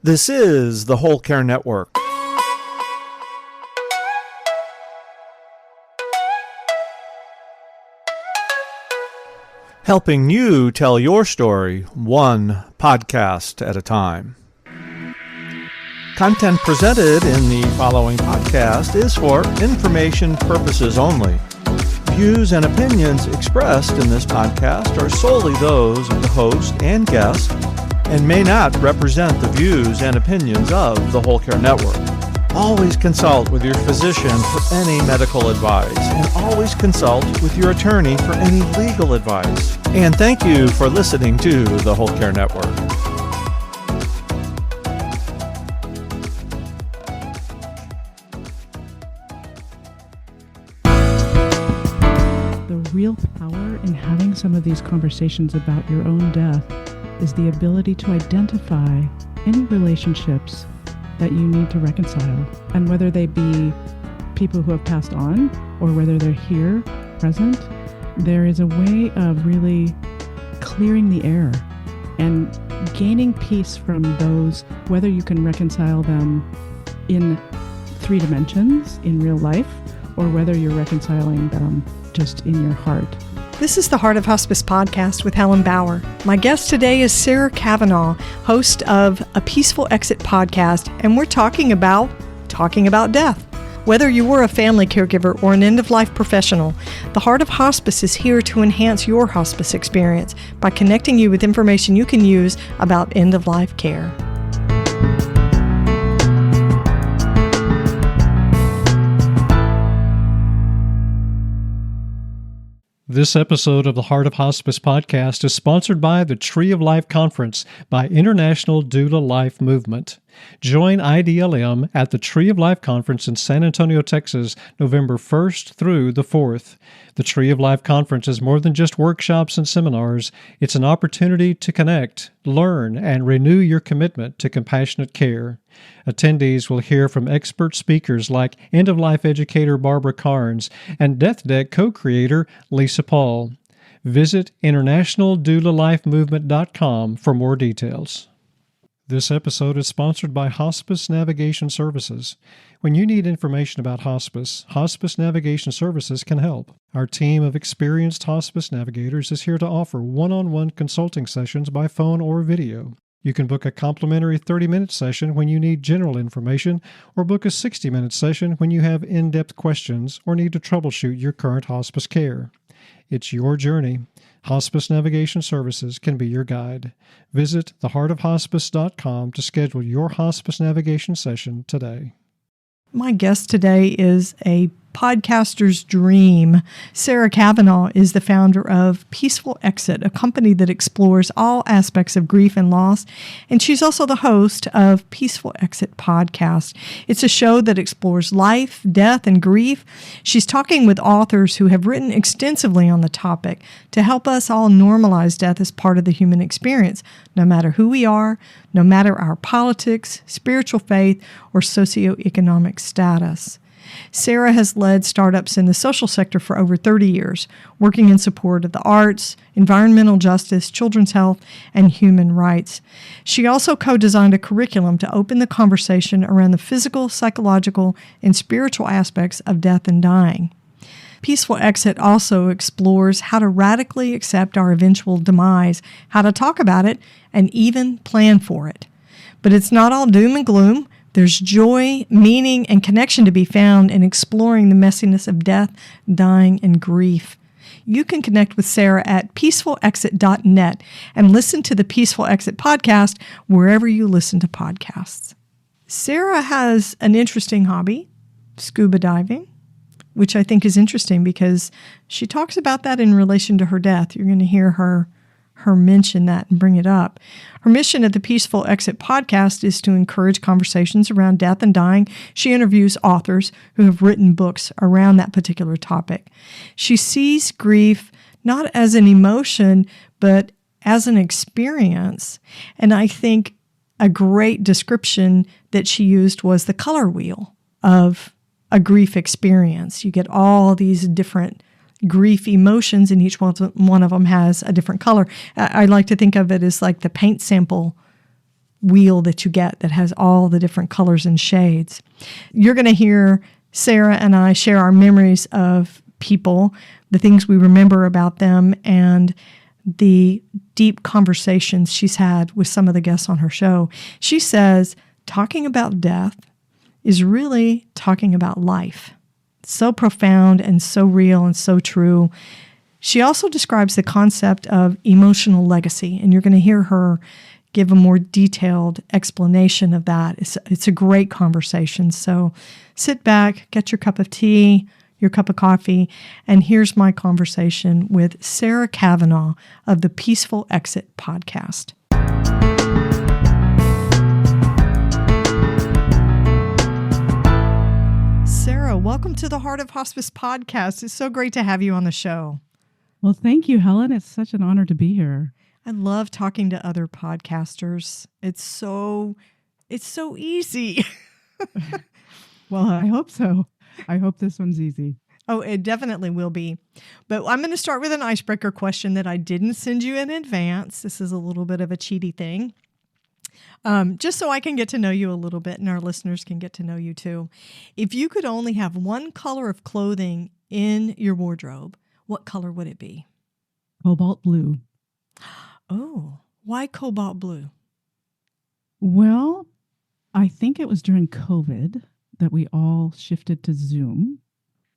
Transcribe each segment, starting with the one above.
This is the Whole Care Network. Helping you tell your story one podcast at a time. Content presented in the following podcast is for information purposes only. Views and opinions expressed in this podcast are solely those of the host and guest and may not represent the views and opinions of the Whole Care Network. Always consult with your physician for any medical advice, and always consult with your attorney for any legal advice. And thank you for listening to the Whole Care Network. The real power in having some of these conversations about your own death is the ability to identify any relationships that you need to reconcile. And whether they be people who have passed on or whether they're here, present, there is a way of really clearing the air and gaining peace from those, whether you can reconcile them in 3 dimensions in real life or whether you're reconciling them just in your heart. This is the Heart of Hospice podcast with Helen Bauer. My guest today is Sarah Cavanaugh, host of a Peaceful Exit podcast, and we're talking about death. Whether you were a family caregiver or an end-of-life professional, the Heart of Hospice is here to enhance your hospice experience by connecting you with information you can use about end-of-life care. This episode of the Heart of Hospice podcast is sponsored by the Tree of Life Conference by International Doula Life Movement. Join IDLM at the Tree of Life Conference in San Antonio, Texas, November 1st through the 4th. The Tree of Life Conference is more than just workshops and seminars. It's an opportunity to connect, learn, and renew your commitment to compassionate care. Attendees will hear from expert speakers like end-of-life educator Barbara Carnes and Death Deck co-creator Lisa Paul. Visit internationaldoulalifemovement.com for more details. This episode is sponsored by Hospice Navigation Services. When you need information about hospice, Hospice Navigation Services can help. Our team of experienced hospice navigators is here to offer one-on-one consulting sessions by phone or video. You can book a complimentary 30-minute session when you need general information, or book a 60-minute session when you have in-depth questions or need to troubleshoot your current hospice care. It's your journey. Hospice Navigation Services can be your guide. Visit theheartofhospice.com to schedule your hospice navigation session today. My guest today is a podcaster's dream. Sarah Cavanaugh is the founder of Peaceful Exit, a company that explores all aspects of grief and loss, and she's also the host of Peaceful Exit podcast. It's a show that explores life, death, and grief. She's talking with authors who have written extensively on the topic to help us all normalize death as part of the human experience, no matter who we are, no matter our politics, spiritual faith, or socioeconomic status. Sarah has led startups in the social sector for over 30 years, working in support of the arts, environmental justice, children's health, and human rights. She also co-designed a curriculum to open the conversation around the physical, psychological, and spiritual aspects of death and dying. Peaceful Exit also explores how to radically accept our eventual demise, how to talk about it, and even plan for it. But it's not all doom and gloom. There's joy, meaning, and connection to be found in exploring the messiness of death, dying, and grief. You can connect with Sarah at peacefulexit.net and listen to the Peaceful Exit podcast wherever you listen to podcasts. Sarah has an interesting hobby, scuba diving, which I think is interesting because she talks about that in relation to her death. You're going to hear her mention that and bring it up. Her mission at the Peaceful Exit podcast is to encourage conversations around death and dying. She interviews authors who have written books around that particular topic. She sees grief not as an emotion, but as an experience. And I think a great description that she used was the color wheel of a grief experience. You get all these different grief emotions, and each one of them has a different color. I like to think of it as like the paint sample wheel that you get that has all the different colors and shades. You're going to hear Sarah and I share our memories of people, the things we remember about them, and the deep conversations she's had with some of the guests on her show. She says talking about death is really talking about life. So profound and so real and so true. She also describes the concept of emotional legacy, and you're going to hear her give a more detailed explanation of that. It's a great conversation. So sit back, get your cup of tea, your cup of coffee, and here's my conversation with Sarah Cavanaugh of the Peaceful Exit podcast. Sarah, welcome to the Heart of Hospice podcast. It's so great to have you on the show. Well, thank you, Helen. It's such an honor to be here. I love talking to other podcasters. It's so easy. Well, I hope so. I hope this one's easy. Oh, it definitely will be. But I'm going to start with an icebreaker question that I didn't send you in advance. This is a little bit of a cheaty thing. Just so I can get to know you a little bit and our listeners can get to know you too. If you could only have one color of clothing in your wardrobe, what color would it be? Cobalt blue. Oh, why cobalt blue? Well, I think it was during COVID that we all shifted to Zoom.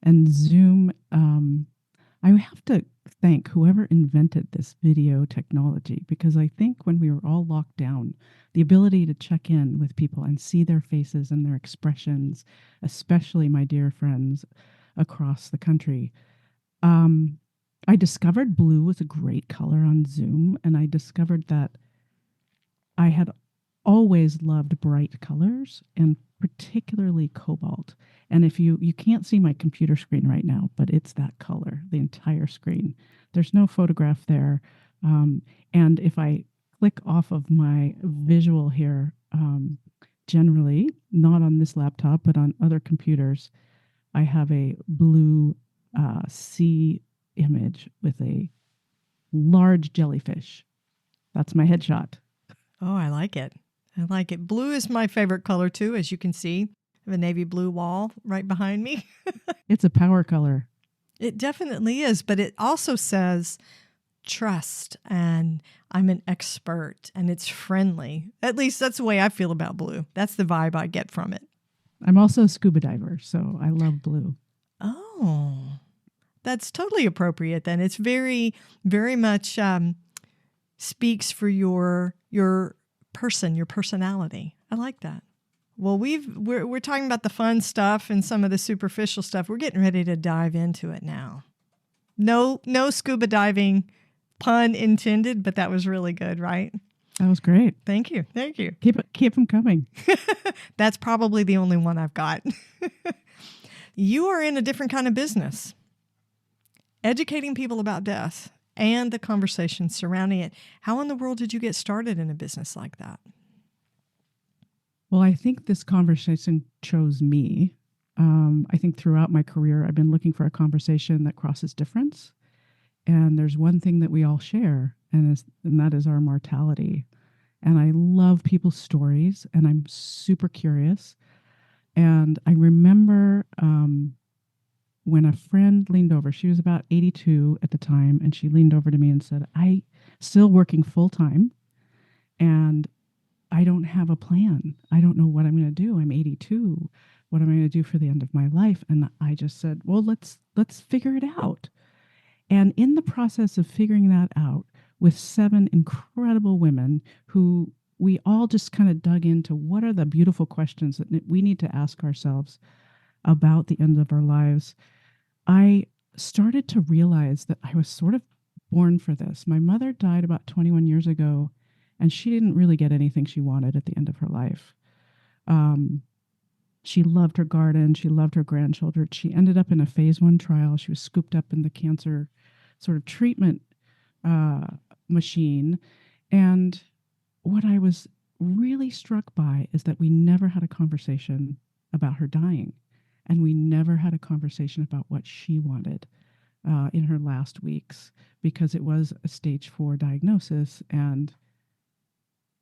And Zoom, I have to thank whoever invented this video technology, because I think when we were all locked down, the ability to check in with people and see their faces and their expressions, especially my dear friends across the country, I discovered blue was a great color on Zoom, and I discovered that I had always loved bright colors, and particularly cobalt. And if you can't see my computer screen right now, but it's that color, the entire screen. There's no photograph there. And if I click off of my visual here, generally, not on this laptop, but on other computers, I have a blue sea image with a large jellyfish. That's my headshot. Oh, I like it. I like it. Blue is my favorite color too, as you can see. I have a navy blue wall right behind me. It's a power color. It definitely is, but it also says trust and I'm an expert and it's friendly. At least that's the way I feel about blue. That's the vibe I get from it. I'm also a scuba diver, so I love blue. Oh, that's totally appropriate then. It's very, very much speaks for your person, your personality. I like that. Well, we're talking about the fun stuff and some of the superficial stuff. We're getting ready to dive into it now. No scuba diving, pun intended, but that was really good, right? That was great. Thank you. Keep them coming. That's probably the only one I've got. You are in a different kind of business, educating people about death and the conversations surrounding it. How in the world did you get started in a business like that? Well, I think this conversation chose me. I think throughout my career, I've been looking for a conversation that crosses difference. And there's one thing that we all share, and that is our mortality. And I love people's stories, and I'm super curious. And I remember when a friend leaned over, she was about 82 at the time, and she leaned over to me and said, "I still working full time, and I don't have a plan. I don't know what I'm going to do. I'm 82. What am I going to do for the end of my life?" And I just said, "Well, let's figure it out." And in the process of figuring that out with 7 incredible women who we all just kind of dug into what are the beautiful questions that we need to ask ourselves about the end of our lives, I started to realize that I was sort of born for this. My mother died about 21 years ago, and she didn't really get anything she wanted at the end of her life. She loved her garden. She loved her grandchildren. She ended up in a phase 1 trial. She was scooped up in the cancer sort of treatment machine. And what I was really struck by is that we never had a conversation about her dying. And we never had a conversation about what she wanted in her last weeks, because it was a stage 4 diagnosis. And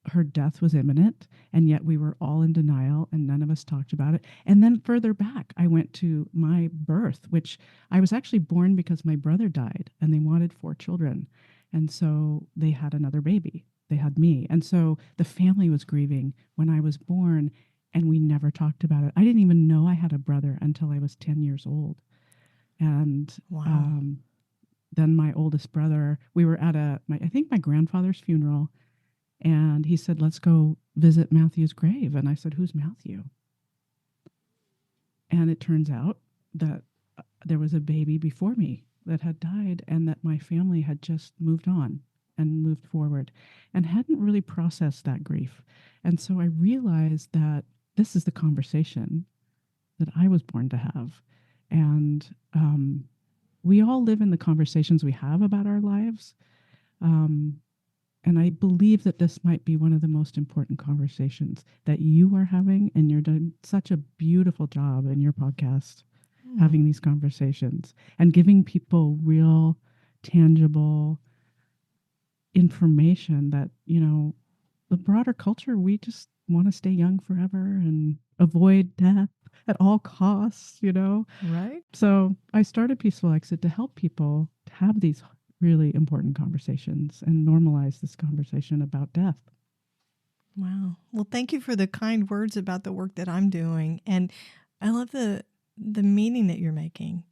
her death was imminent, and yet we were all in denial and none of us talked about it. And then further back, I went to my birth, which I was actually born because my brother died and they wanted 4 children. And so they had another baby. They had me. And so the family was grieving when I was born, and we never talked about it. I didn't even know I had a brother until I was 10 years old. And Wow. then my oldest brother, we were at I think my grandfather's funeral, and he said, let's go visit Matthew's grave. And I said, who's Matthew? And it turns out that there was a baby before me that had died, and that my family had just moved on and moved forward and hadn't really processed that grief. And so I realized that this is the conversation that I was born to have. And we all live in the conversations we have about our lives. And I believe that this might be one of the most important conversations that you are having, and you're doing such a beautiful job in your podcast, having these conversations and giving people real, tangible information that, the broader culture, we just want to stay young forever and avoid death at all costs, Right. So I started Peaceful Exit to help people to have these really important conversations and normalize this conversation about death. Wow. Well, thank you for the kind words about the work that I'm doing. And I love the meaning that you're making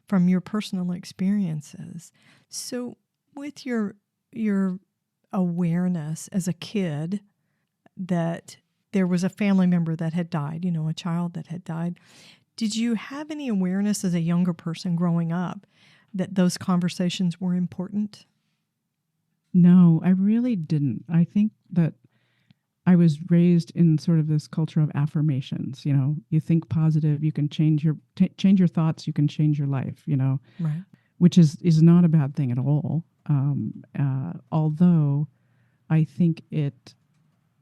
from your personal experiences. So with your awareness as a kid that there was a family member that had died, a child that had died, did you have any awareness as a younger person growing up that those conversations were important? No, I really didn't. I think that I was raised in sort of this culture of affirmations. You think positive, you can change your thoughts, you can change your life. Right. Which is not a bad thing at all. Although I think it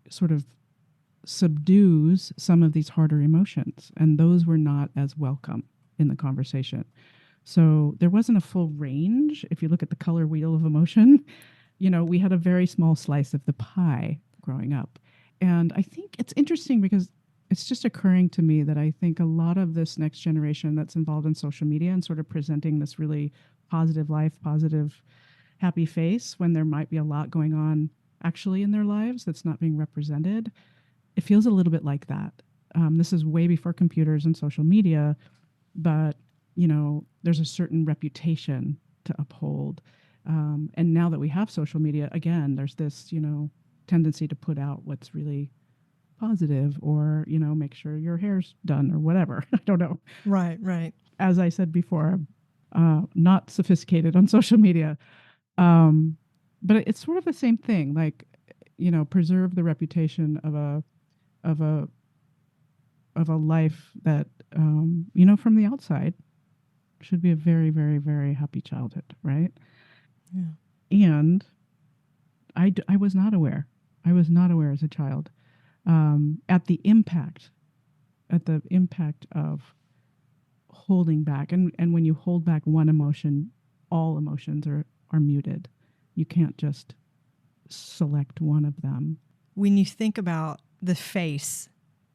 sort of subdues some of these harder emotions, and those were not as welcome in the conversation. So there wasn't a full range. If you look at the color wheel of emotion, we had a very small slice of the pie growing up. And I think it's interesting because it's just occurring to me that I think a lot of this next generation that's involved in social media and sort of presenting this really positive life, positive, happy face when there might be a lot going on actually in their lives that's not being represented. It feels a little bit like that. This is way before computers and social media, but there's a certain reputation to uphold. And now that we have social media, again, there's this, tendency to put out what's really positive, or, make sure your hair's done or whatever. I don't know. Right. As I said before, not sophisticated on social media. But it's sort of the same thing, like, preserve the reputation of a life that, from the outside should be a very, very, very happy childhood, right? Yeah. And I was not aware. I was not aware as a child at the impact of holding back. And when you hold back one emotion, all emotions are muted. You can't just select one of them. When you think about the face,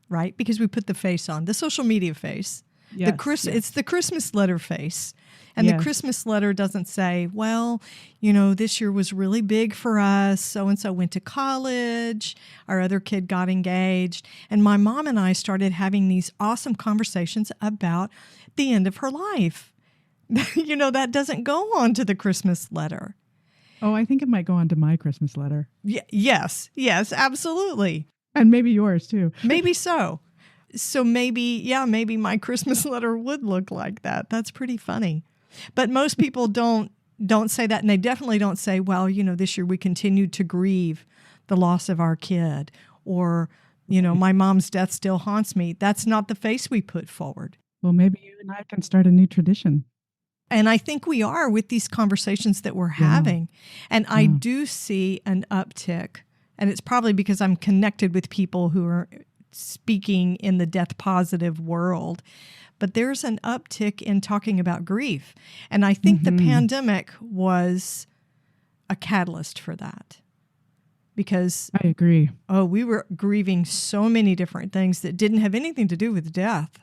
right? Because we put the face on, the social media face. Yes, It's the Christmas letter face. And Yes. the Christmas letter doesn't say, well, this year was really big for us. So-and-so went to college. Our other kid got engaged. And my mom and I started having these awesome conversations about the end of her life. That doesn't go on to the Christmas letter. Oh, I think it might go on to my Christmas letter. Yes, absolutely. And maybe yours too. Maybe so. So maybe my Christmas letter would look like that. That's pretty funny. But most people don't say that. And they definitely don't say, well, this year we continued to grieve the loss of our kid, or, my mom's death still haunts me. That's not the face we put forward. Well, maybe you and I can start a new tradition. And I think we are with these conversations that we're having. And I do see an uptick. And it's probably because I'm connected with people who are speaking in the death positive world. But there's an uptick in talking about grief. And I think the pandemic was a catalyst for that. because, I agree. we were grieving so many different things that didn't have anything to do with death,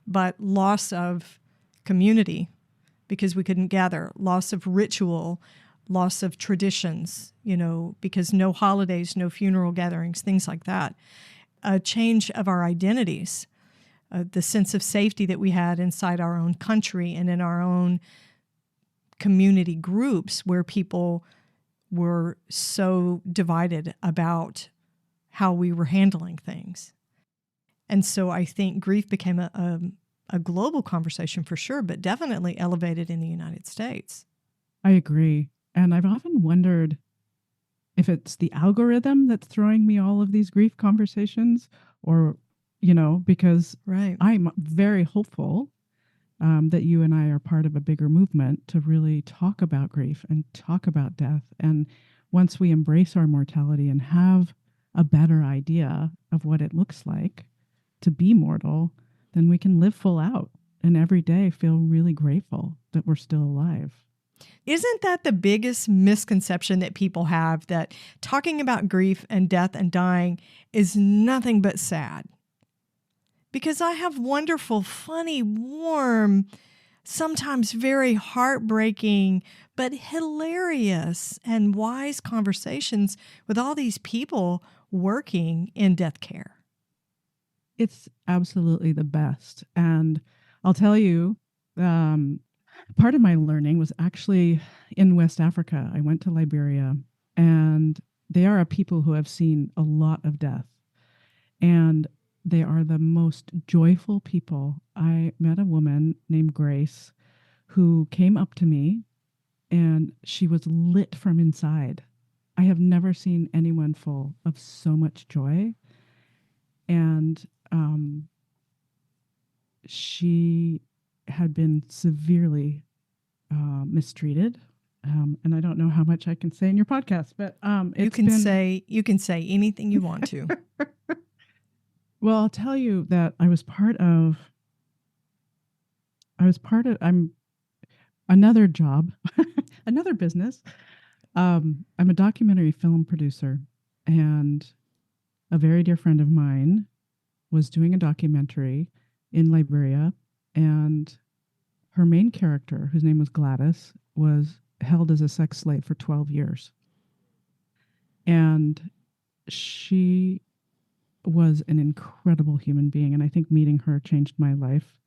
but loss of community because we couldn't gather, loss of ritual, loss of traditions, because no holidays, no funeral gatherings, things like that. A change of our identities, the sense of safety that we had inside our own country and in our own community groups where people were so divided about how we were handling things. And so I think grief became a global conversation for sure, but definitely elevated in the United States. I agree. And I've often wondered if it's the algorithm that's throwing me all of these grief conversations or, because Right. I'm very hopeful that you and I are part of a bigger movement to really talk about grief and talk about death. And once we embrace our mortality and have a better idea of what it looks like to be mortal, then we can live full out and every day feel really grateful that we're still alive. Isn't that the biggest misconception that people have, that talking about grief and death and dying is nothing but sad? Because I have wonderful, funny, warm, sometimes very heartbreaking, but hilarious and wise conversations with all these people working in death care. It's absolutely the best. And I'll tell you, part of my learning was actually in West Africa. I went to Liberia, and they are a people who have seen a lot of death. And they are the most joyful people. I met a woman named Grace who came up to me, and she was lit from inside. I have never seen anyone full of so much joy. And she had been severely mistreated. And I don't know how much I can say in your podcast, but you can say anything you want to. Well, I'll tell you that I'm another job, another business. I'm a documentary film producer, and a very dear friend of mine was doing a documentary in Liberia, and her main character, whose name was Gladys, was held as a sex slave for 12 years. And she was an incredible human being, and I think meeting her changed my life.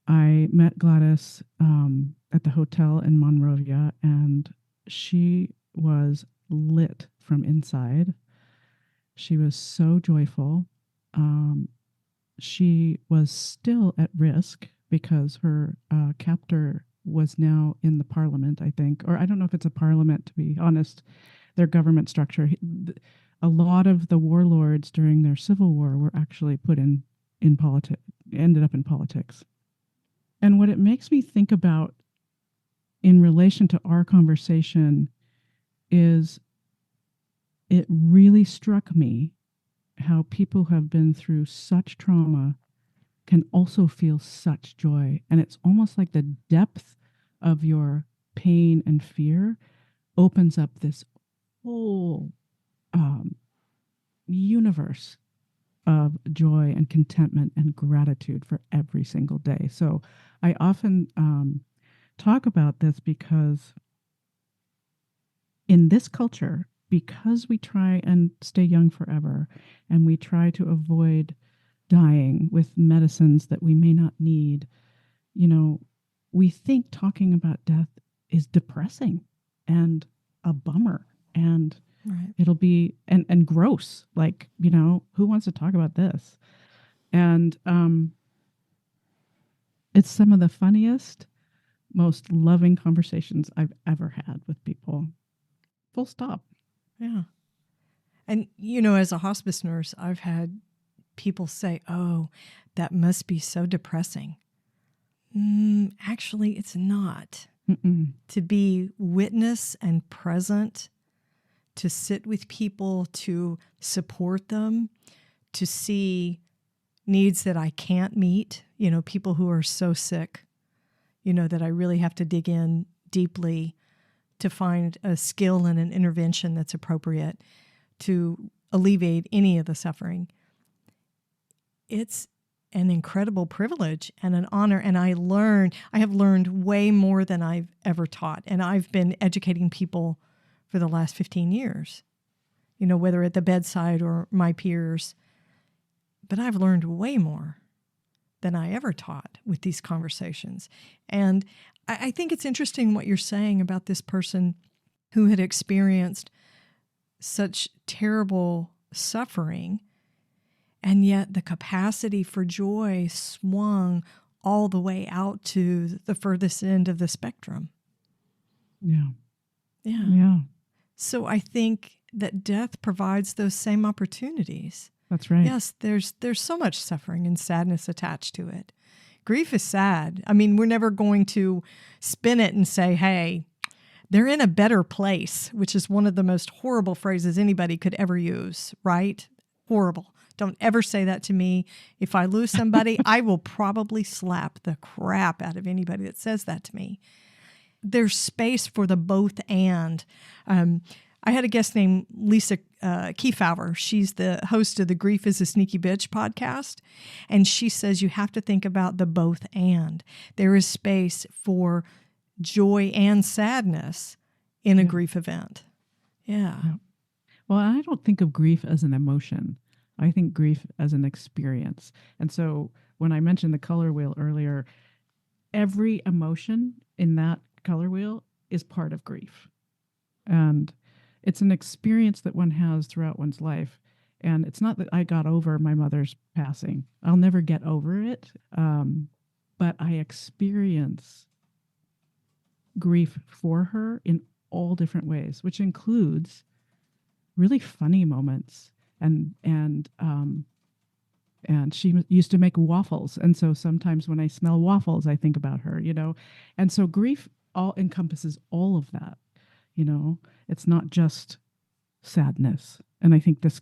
I met Gladys at the hotel in Monrovia, and she was lit from inside. She was so joyful. She was still at risk because her captor was now in the parliament, I think. Or I don't know if it's a parliament, to be honest. Their government structure. A lot of the warlords during their civil war were actually put in politics, ended up in politics. And what it makes me think about in relation to our conversation is it really struck me how people who have been through such trauma can also feel such joy. And it's almost like the depth of your pain and fear opens up this whole universe of joy and contentment and gratitude for every single day. So I often talk about this because in this culture, because we try and stay young forever and we try to avoid dying with medicines that we may not need, we think talking about death is depressing and a bummer and Right. it'll be and gross. Like, who wants to talk about this? And it's some of the funniest, most loving conversations I've ever had with people. Full stop. Yeah. And, as a hospice nurse, I've had people say, oh, that must be so depressing. Actually, it's not. Mm-mm. To be witness and present, to sit with people, to support them, to see needs that I can't meet, people who are so sick, that I really have to dig in deeply to find a skill and an intervention that's appropriate to alleviate any of the suffering. It's an incredible privilege and an honor, and I have learned way more than I've ever taught, and I've been educating people for the last 15 years, whether at the bedside or my peers, but I've learned way more than I ever taught with these conversations. And I think it's interesting what you're saying about this person who had experienced such terrible suffering, and yet the capacity for joy swung all the way out to the furthest end of the spectrum. Yeah. So I think that death provides those same opportunities. That's right. Yes, there's so much suffering and sadness attached to it. Grief is sad. I mean, we're never going to spin it and say, hey, they're in a better place, which is one of the most horrible phrases anybody could ever use, right? Horrible. Don't ever say that to me. If I lose somebody, I will probably slap the crap out of anybody that says that to me. There's space for the both and. I had a guest named Lisa Kefauver. She's the host of the Grief is a Sneaky Bitch podcast. And she says you have to think about the both and. There is space for joy and sadness in a grief event. Yeah. Well, I don't think of grief as an emotion. I think grief as an experience. And so when I mentioned the color wheel earlier, every emotion in that color wheel is part of grief. And it's an experience that one has throughout one's life. And it's not that I got over my mother's passing. I'll never get over it. But I experience grief for her in all different ways, which includes really funny moments. And she used to make waffles. And so sometimes when I smell waffles, I think about her, And so grief all encompasses all of that. It's not just sadness. And I think this,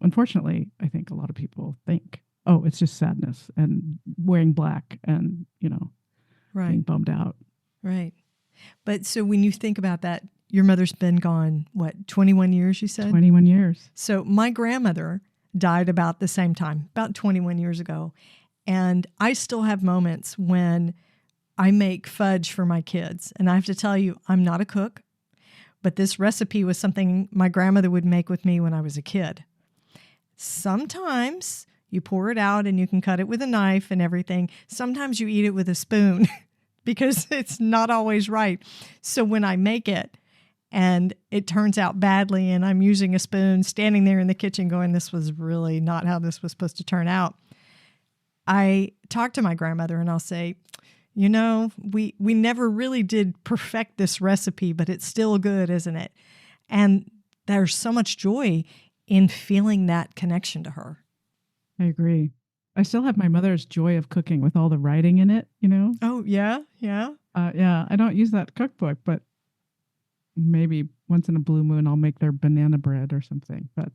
unfortunately, I think a lot of people think, oh, it's just sadness and wearing black and, being bummed out. Right. But so when you think about that, your mother's been gone, 21 years, you said? 21 years. So my grandmother died about the same time, about 21 years ago. And I still have moments when I make fudge for my kids. And I have to tell you, I'm not a cook, but this recipe was something my grandmother would make with me when I was a kid. Sometimes you pour it out and you can cut it with a knife and everything. Sometimes you eat it with a spoon because it's not always right. So when I make it and it turns out badly and I'm using a spoon, standing there in the kitchen going, this was really not how this was supposed to turn out, I talk to my grandmother and I'll say, we never really did perfect this recipe, but it's still good, isn't it? And there's so much joy in feeling that connection to her. I agree. I still have my mother's joy of cooking with all the writing in it, Oh, yeah? Yeah? Yeah, I don't use that cookbook, but maybe once in a blue moon I'll make their banana bread or something. But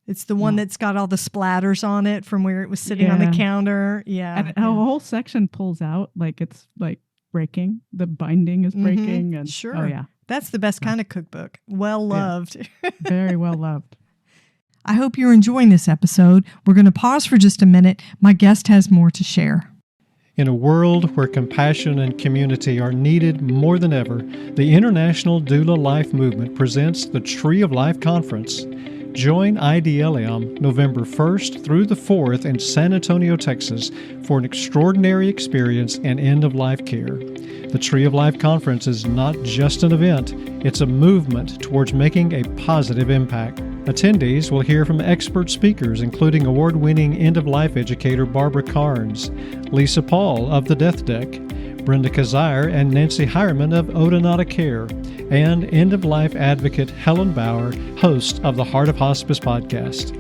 it's the one that's got all the splatters on it from where it was sitting on the counter. Yeah. And a whole section pulls out, like it's like breaking. The binding is breaking. Mm-hmm. And sure. Oh, yeah. That's the best kind of cookbook. Well loved. Yeah. Very well loved. I hope you're enjoying this episode. We're going to pause for just a minute. My guest has more to share. In a world where compassion and community are needed more than ever, the International Doula Life Movement presents the Tree of Life Conference. Join IDLM November 1st through the 4th in San Antonio, Texas for an extraordinary experience in end-of-life care. The Tree of Life Conference is not just an event, it's a movement towards making a positive impact. Attendees will hear from expert speakers including award-winning end-of-life educator Barbara Carnes, Lisa Paul of The Death Deck, Brenda Kazire and Nancy Hireman of Odonata Care, and end-of-life advocate Helen Bauer, host of the Heart of Hospice podcast.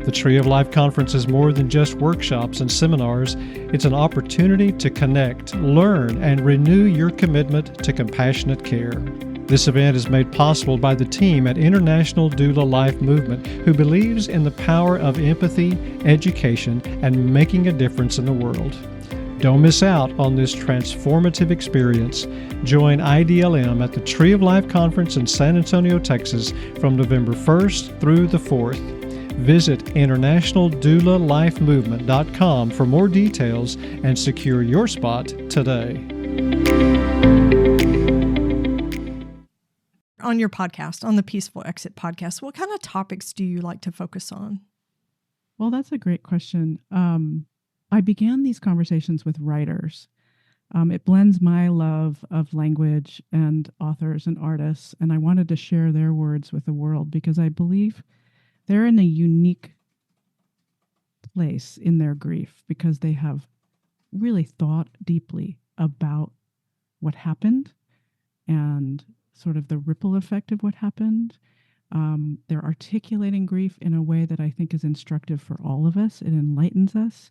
The Tree of Life Conference is more than just workshops and seminars. It's an opportunity to connect, learn, and renew your commitment to compassionate care. This event is made possible by the team at International Doula Life Movement, who believes in the power of empathy, education, and making a difference in the world. Don't miss out on this transformative experience. Join IDLM at the Tree of Life Conference in San Antonio, Texas from November 1st through the 4th. Visit internationaldoulalifemovement.com for more details and secure your spot today. On your podcast, on the Peaceful Exit podcast, what kind of topics do you like to focus on? Well, that's a great question. I began these conversations with writers. It blends my love of language and authors and artists, and I wanted to share their words with the world because I believe they're in a unique place in their grief because they have really thought deeply about what happened and sort of the ripple effect of what happened. They're articulating grief in a way that I think is instructive for all of us. It enlightens us.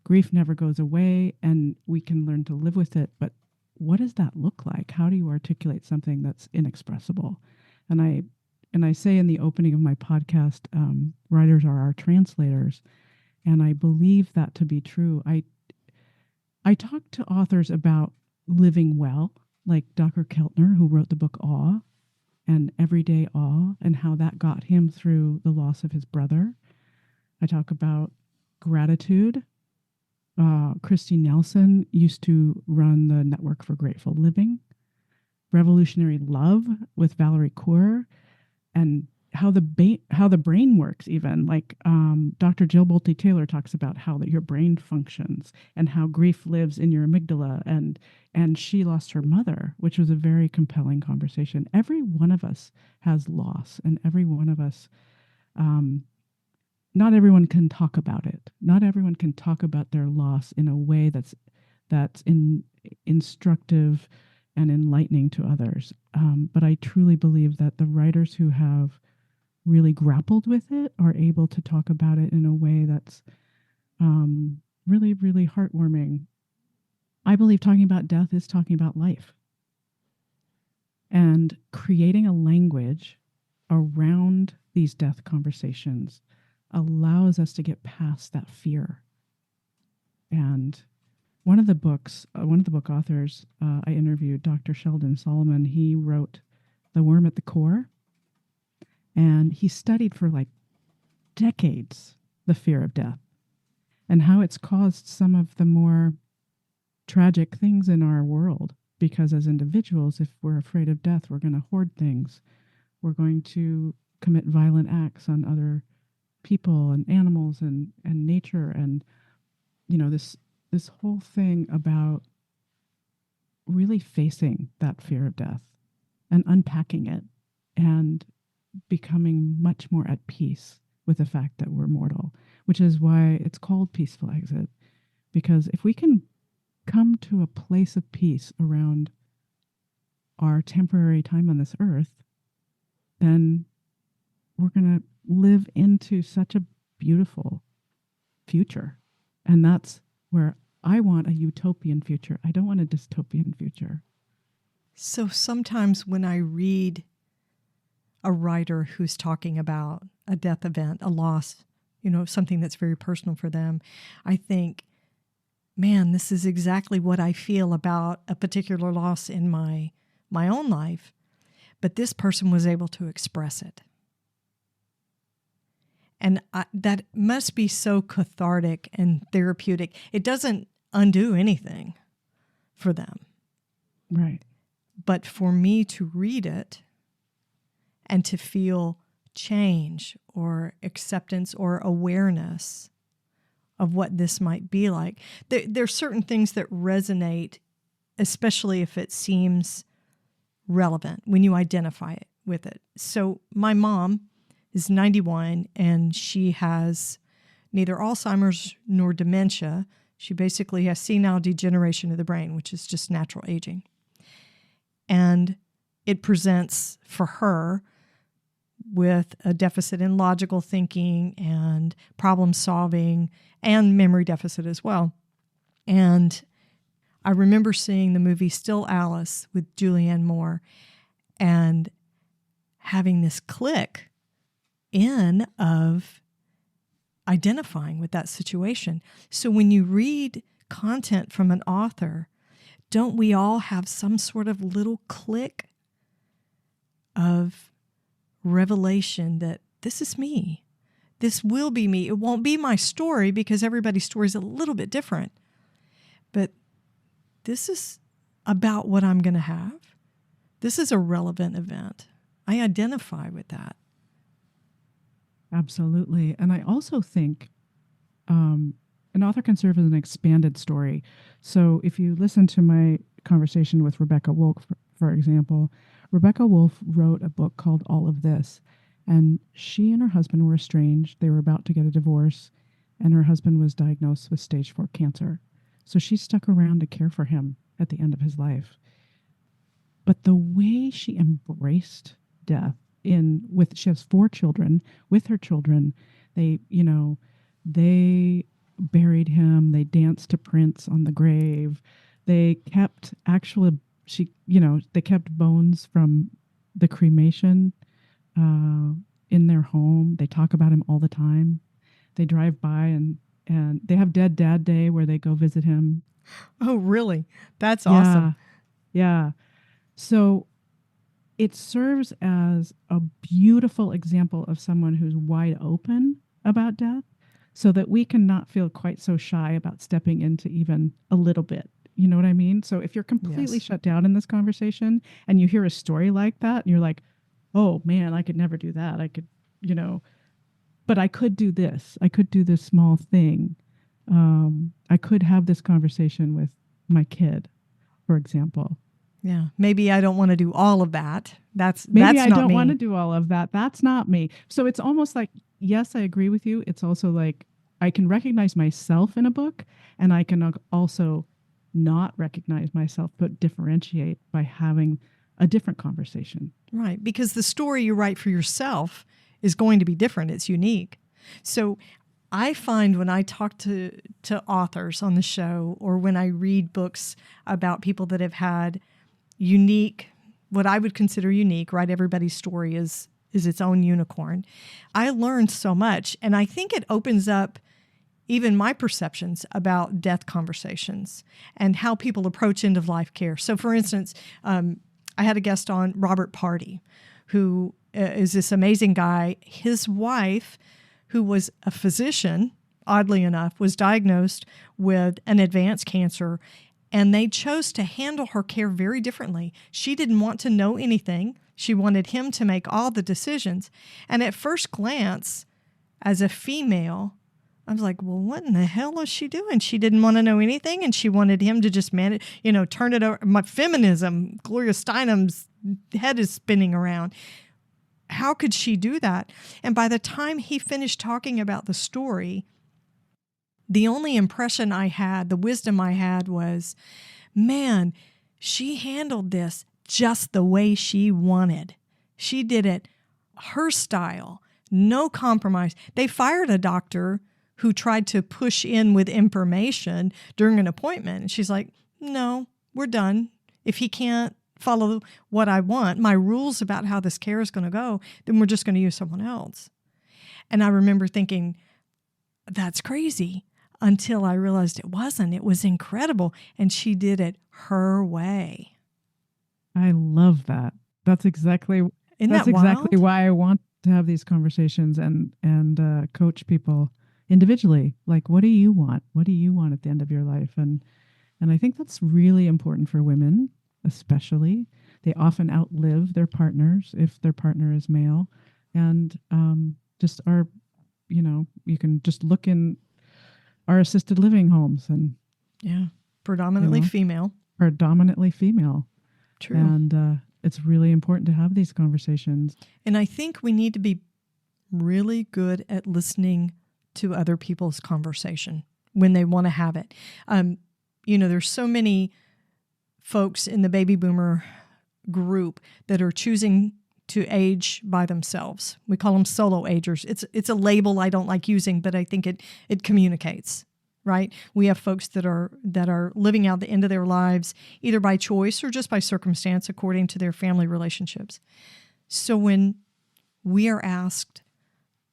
Grief never goes away, and we can learn to live with it. But what does that look like? How do you articulate something that's inexpressible? And I say in the opening of my podcast, writers are our translators, and I believe that to be true. I talk to authors about living well, like Dr. Keltner, who wrote the book Awe, and Everyday Awe, and how that got him through the loss of his brother. I talk about gratitude. Christy Nelson used to run the Network for Grateful Living. Revolutionary Love with Valerie Kaur, and how the brain works. Even like Dr. Jill Bolte Taylor talks about how that your brain functions and how grief lives in your amygdala. And she lost her mother, which was a very compelling conversation. Every one of us has loss, and every one of us. Not everyone can talk about it. Not everyone can talk about their loss in a way that's instructive and enlightening to others. But I truly believe that the writers who have really grappled with it are able to talk about it in a way that's really, really heartwarming. I believe talking about death is talking about life. And creating a language around these death conversations allows us to get past that fear. And one of the book authors I interviewed, Dr. Sheldon Solomon, he wrote The Worm at the Core. And he studied for like decades the fear of death and how it's caused some of the more tragic things in our world. Because as individuals, if we're afraid of death, we're going to hoard things. We're going to commit violent acts on other people and animals and nature. And, you know, this whole thing about really facing that fear of death and unpacking it and becoming much more at peace with the fact that we're mortal, which is why it's called Peaceful Exit. Because if we can come to a place of peace around our temporary time on this earth, then we're going to live into such a beautiful future. And that's where I want a utopian future. I don't want a dystopian future. So sometimes when I read a writer who's talking about a death event, a loss, you know, something that's very personal for them, I think, man, this is exactly what I feel about a particular loss in my own life. But this person was able to express it. And that must be so cathartic and therapeutic. It doesn't undo anything for them. Right. But for me to read it and to feel change or acceptance or awareness of what this might be like, there are certain things that resonate, especially if it seems relevant when you identify it with it. So my mom is 91, and she has neither Alzheimer's nor dementia. She basically has senile degeneration of the brain, which is just natural aging. And it presents for her with a deficit in logical thinking and problem solving and memory deficit as well. And I remember seeing the movie Still Alice with Julianne Moore and having this click in of identifying with that situation. So when you read content from an author, don't we all have some sort of little click of revelation that this is me? This will be me. It won't be my story because everybody's story is a little bit different. But this is about what I'm going to have. This is a relevant event. I identify with that. Absolutely. And I also think an author can serve as an expanded story. So if you listen to my conversation with Rebecca Wolf, for example, Rebecca Wolf wrote a book called All of This. And she and her husband were estranged. They were about to get a divorce. And her husband was diagnosed with stage 4 cancer. So she stuck around to care for him at the end of his life. But the way she embraced death she has 4 children. With her children, they buried him. They danced to Prince on the grave. They kept they kept bones from the cremation in their home. They talk about him all the time. They drive by and they have Dead Dad Day where they go visit him. Oh, really? That's awesome. Yeah. So it serves as a beautiful example of someone who's wide open about death so that we can not feel quite so shy about stepping into even a little bit. You know what I mean? So if you're completely shut down in this conversation and you hear a story like that, and you're like, oh man, I could never do that. I could, but I could do this. I could do this small thing. I could have this conversation with my kid, for example. Yeah. Maybe I don't want to do all of that. That's I not don't me. want to do all of that. That's not me. So it's almost like, yes, I agree with you. It's also like I can recognize myself in a book, and I can also not recognize myself, but differentiate by having a different conversation. Right. Because the story you write for yourself is going to be different. It's unique. So I find when I talk to authors on the show, or when I read books about people that have had unique, what I would consider unique, right? Everybody's story is its own unicorn. I learned so much, and I think it opens up even my perceptions about death conversations and how people approach end-of-life care. So, for instance, I had a guest on, Robert Party, who is this amazing guy. His wife, who was a physician, oddly enough, was diagnosed with an advanced cancer, and they chose to handle her care very differently. She didn't want to know anything. She wanted him to make all the decisions. And at first glance, as a female, I was like, well, what in the hell is she doing? She didn't want to know anything, and she wanted him to just manage, turn it over. My feminism, Gloria Steinem's head is spinning around. How could she do that? And by the time he finished talking about the story, the only impression I had, the wisdom I had was, man, she handled this just the way she wanted. She did it her style, no compromise. They fired a doctor who tried to push in with information during an appointment. And she's like, no, we're done. If he can't follow what I want, my rules about how this care is going to go, then we're just going to use someone else. And I remember thinking, that's crazy, until I realized it wasn't. It was incredible. And she did it her way. I love that. That's exactly why I want to have these conversations and coach people individually. Like, what do you want? What do you want at the end of your life? And I think that's really important for women, especially. They often outlive their partners if their partner is male, and just are, you can just look in our assisted living homes and predominantly female. True. And it's really important to have these conversations. And I think we need to be really good at listening to other people's conversation when they want to have it. There's so many folks in the baby boomer group that are choosing to age by themselves. We call them solo agers. It's a label I don't like using, but I think it communicates, right? We have folks that are living out the end of their lives either by choice or just by circumstance according to their family relationships. So when we are asked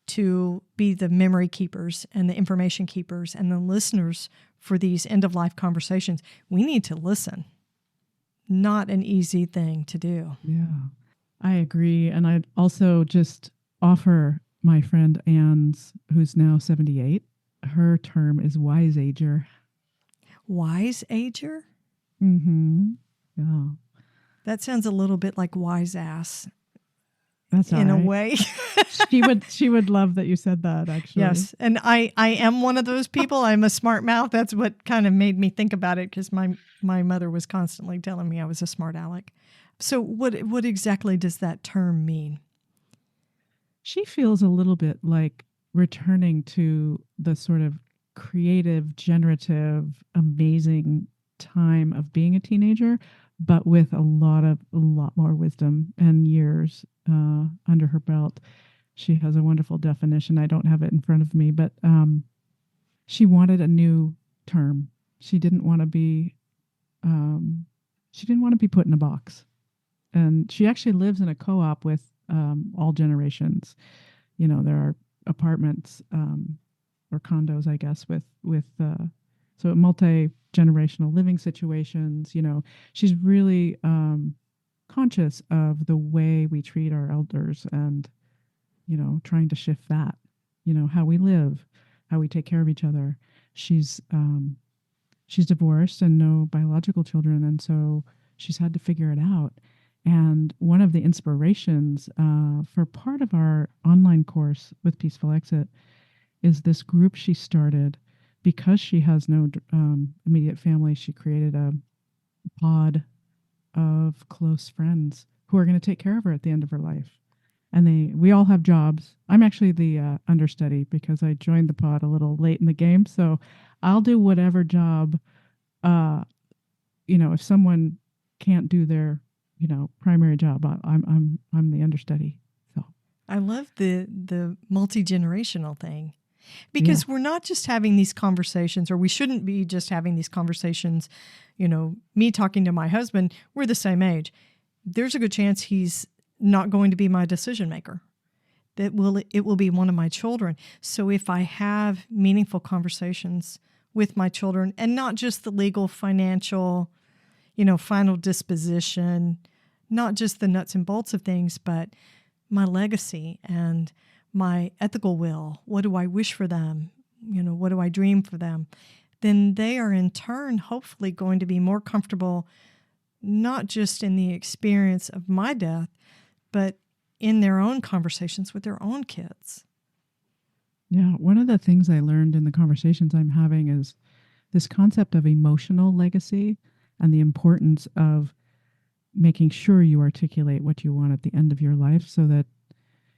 to be the memory keepers and the information keepers and the listeners for these end-of-life conversations. We need to listen. Not an easy thing to do. Yeah, I agree. And I'd also just offer my friend Anne's, who's now 78, her term is wise-ager. Wise-ager? Mm-hmm. Yeah. That sounds a little bit like wise ass That's in all a right. way. She would love that you said that, actually. Yes. And I am one of those people. I'm a smart mouth. That's what kind of made me think about it, because my mother was constantly telling me I was a smart aleck. So what exactly does that term mean? She feels a little bit like returning to the sort of creative, generative, amazing time of being a teenager, but with a lot more wisdom and years under her belt. She has a wonderful definition. I don't have it in front of me, but she wanted a new term. She didn't want to be put in a box. And she actually lives in a co-op with all generations. You know, there are apartments or condos, I guess, with so multi-generational living situations. You know, she's really conscious of the way we treat our elders and, you know, trying to shift that, you know, how we live, how we take care of each other. She's divorced and no biological children, and so she's had to figure it out. And one of the inspirations for part of our online course with Peaceful Exit is this group she started. Because she has no immediate family, she created a pod of close friends who are going to take care of her at the end of her life. And we all have jobs. I'm actually the understudy because I joined the pod a little late in the game. So I'll do whatever job, you know, if someone can't do their, you know, primary job, I'm the understudy. So I love the multi-generational thing. Because we're not just having these conversations, or we shouldn't be just having these conversations, you know, me talking to my husband, we're the same age. There's a good chance he's not going to be my decision maker. It will be one of my children. So if I have meaningful conversations with my children, and not just the legal, financial, you know, final disposition, not just the nuts and bolts of things, but my legacy and my ethical will, what do I wish for them? You know, what do I dream for them? Then they are in turn hopefully going to be more comfortable, not just in the experience of my death, but in their own conversations with their own kids. yeah, one of the things I learned in the conversations I'm having is this concept of emotional legacy and the importance of making sure you articulate what you want at the end of your life so that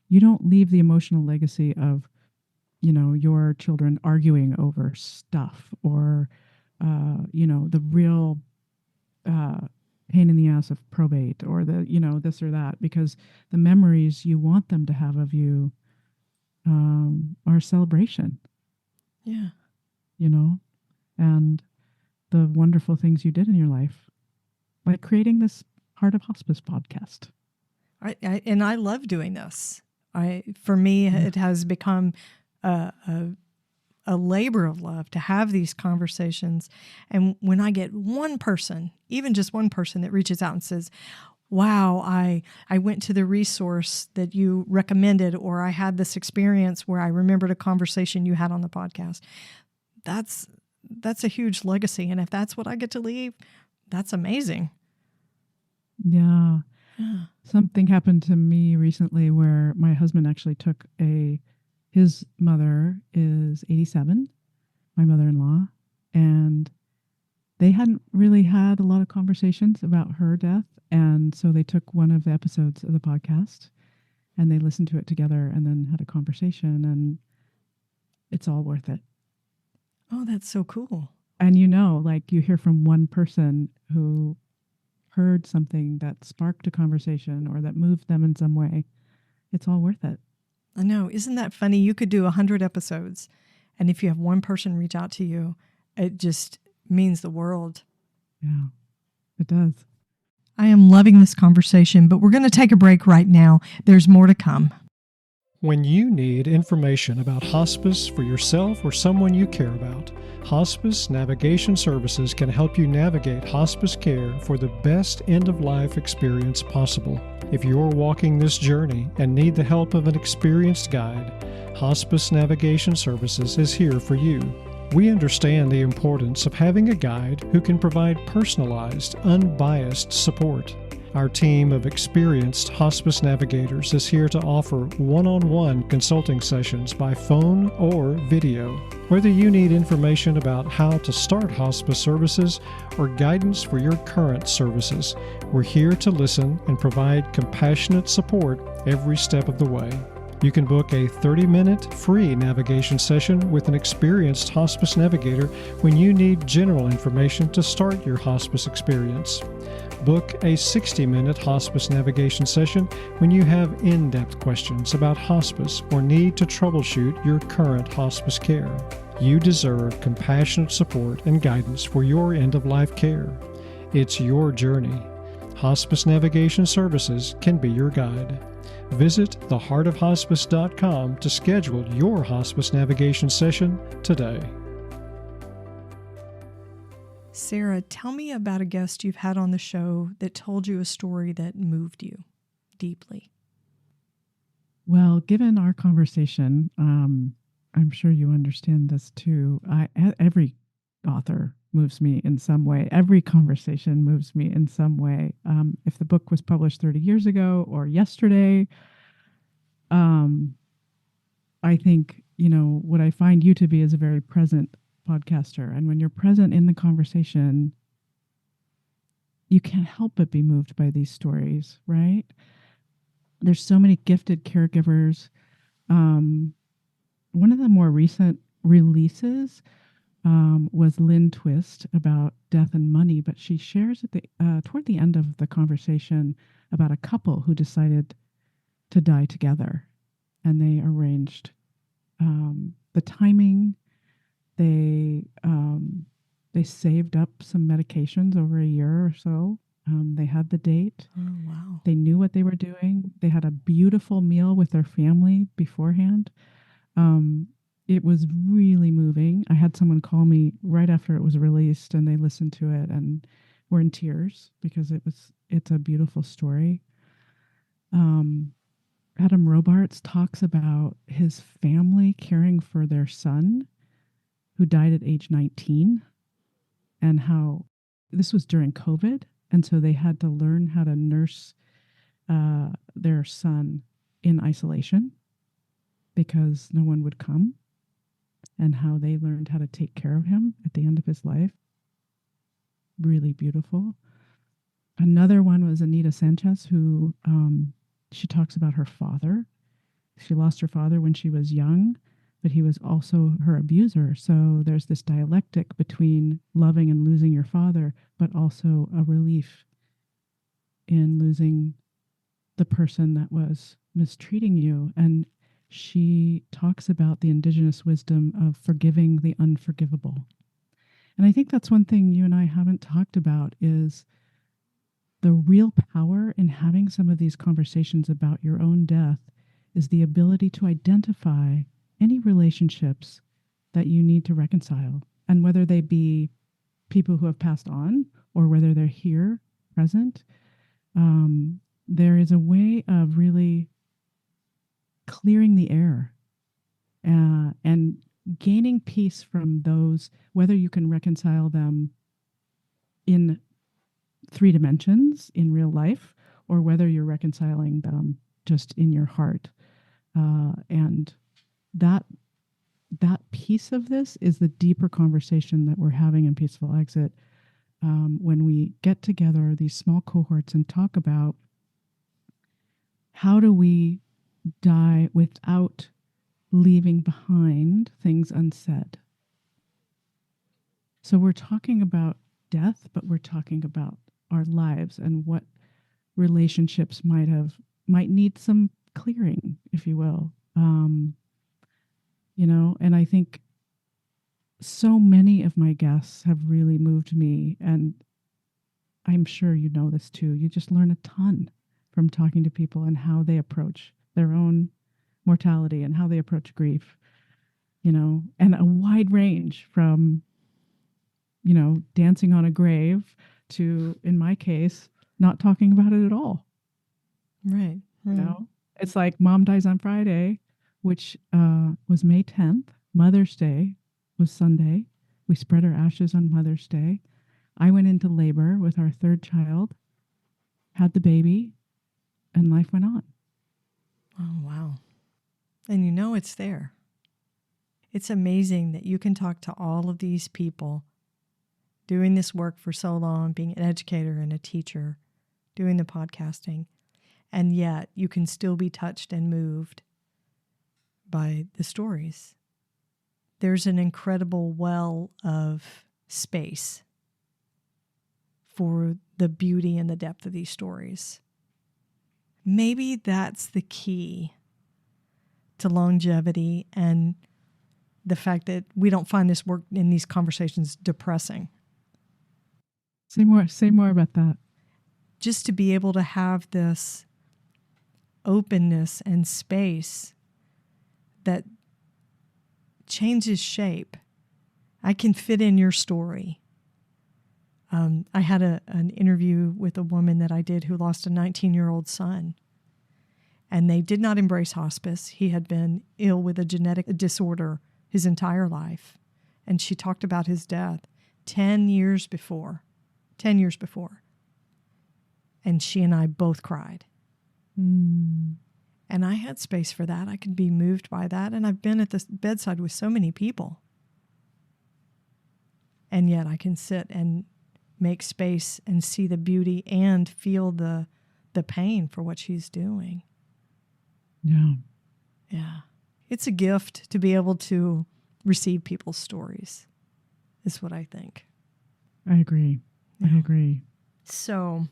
you don't leave the emotional legacy of, you know, your children arguing over stuff or, you know, the real pain in the ass of probate or the, you know, this or that, because the memories you want them to have of you are a celebration. Yeah. You know, and the wonderful things you did in your life, like creating this Heart of Hospice podcast. And I love doing this. For me, it has become a labor of love to have these conversations. And when I get one person, even just one person that reaches out and says, wow, I went to the resource that you recommended, or I had this experience where I remembered a conversation you had on the podcast. That's a huge legacy. And if that's what I get to leave, that's amazing. Yeah. Something happened to me recently where my husband actually took his mother is 87, my mother-in-law, and they hadn't really had a lot of conversations about her death. And so they took one of the episodes of the podcast and they listened to it together and then had a conversation, and it's all worth it. Oh, that's so cool. And you know, like you hear from one person who heard something that sparked a conversation or that moved them in some way, it's all worth it. I know. Isn't that funny? You could do 100 episodes, and if you have one person reach out to you, it just means the world. Yeah, it does. I am loving this conversation, but we're going to take a break right now. There's more to come. When you need information about hospice for yourself or someone you care about, Hospice Navigation Services can help you navigate hospice care for the best end-of-life experience possible. If you're walking this journey and need the help of an experienced guide, Hospice Navigation Services is here for you. We understand the importance of having a guide who can provide personalized, unbiased support. Our team of experienced hospice navigators is here to offer one-on-one consulting sessions by phone or video. Whether you need information about how to start hospice services or guidance for your current services, we're here to listen and provide compassionate support every step of the way. You can book a 30-minute free navigation session with an experienced hospice navigator when you need general information to start your hospice experience. Book a 60-minute hospice navigation session when you have in-depth questions about hospice or need to troubleshoot your current hospice care. You deserve compassionate support and guidance for your end-of-life care. It's your journey. Hospice Navigation Services can be your guide. Visit theheartofhospice.com to schedule your hospice navigation session today. Sarah, tell me about a guest you've had on the show that told you a story that moved you deeply. Well, given our conversation, I'm sure you understand this too. Every author moves me in some way. Every conversation moves me in some way. If the book was published 30 years ago or yesterday, I think, what I find you to be is a very present podcaster. And when you're present in the conversation, you can't help but be moved by these stories, right? There's so many gifted caregivers. One of the more recent releases was Lynn Twist about death and money, but she shares toward the end of the conversation about a couple who decided to die together, and they arranged the timing. They saved up some medications over a year or so. They had the date. Oh, wow. They knew what they were doing. They had a beautiful meal with their family beforehand. It was really moving. I had someone call me right after it was released, and they listened to it and were in tears because it's a beautiful story. Adam Robarts talks about his family caring for their son who died at age 19, and how this was during COVID. And so they had to learn how to nurse their son in isolation because no one would come, and how they learned how to take care of him at the end of his life. Really beautiful. Another one was Anita Sanchez, who she talks about her father. She lost her father when she was young, but he was also her abuser. So there's this dialectic between loving and losing your father, but also a relief in losing the person that was mistreating you. And she talks about the indigenous wisdom of forgiving the unforgivable. And I think that's one thing you and I haven't talked about, is the real power in having some of these conversations about your own death is the ability to identify any relationships that you need to reconcile. And whether they be people who have passed on or whether they're here present, there is a way of really clearing the air and gaining peace from those, whether you can reconcile them in 3 dimensions in real life, or whether you're reconciling them just in your heart. And that piece of this is the deeper conversation that we're having in Peaceful Exit, when we get together, these small cohorts, and talk about how do we die without leaving behind things unsaid. So we're talking about death, but we're talking about our lives and what relationships might need some clearing, if you will. And I think so many of my guests have really moved me, and I'm sure you know this too. You just learn a ton from talking to people and how they approach their own mortality and how they approach grief, and a wide range from, dancing on a grave to, in my case, not talking about it at all. Right. It's like mom dies on Friday, which was May 10th. Mother's Day was Sunday. We spread our ashes on Mother's Day. I went into labor with our third child, had the baby, and life went on. Oh, wow. And it's there. It's amazing that you can talk to all of these people doing this work for so long, being an educator and a teacher, doing the podcasting, and yet you can still be touched and moved by the stories. There's an incredible well of space for the beauty and the depth of these stories. Maybe that's the key to longevity and the fact that we don't find this work in these conversations depressing. Say more about that. Just to be able to have this openness and space that changes shape. I can fit in your story. I had an interview with a woman that I did who lost a 19-year-old son, and they did not embrace hospice. He had been ill with a genetic disorder his entire life, and she talked about his death 10 years before. 10 years before. And she and I both cried. Mm. And I had space for that. I could be moved by that. And I've been at the bedside with so many people. And yet I can sit and make space and see the beauty and feel the pain for what she's doing. Yeah. Yeah. It's a gift to be able to receive people's stories, is what I think. I agree. Yeah. I agree. So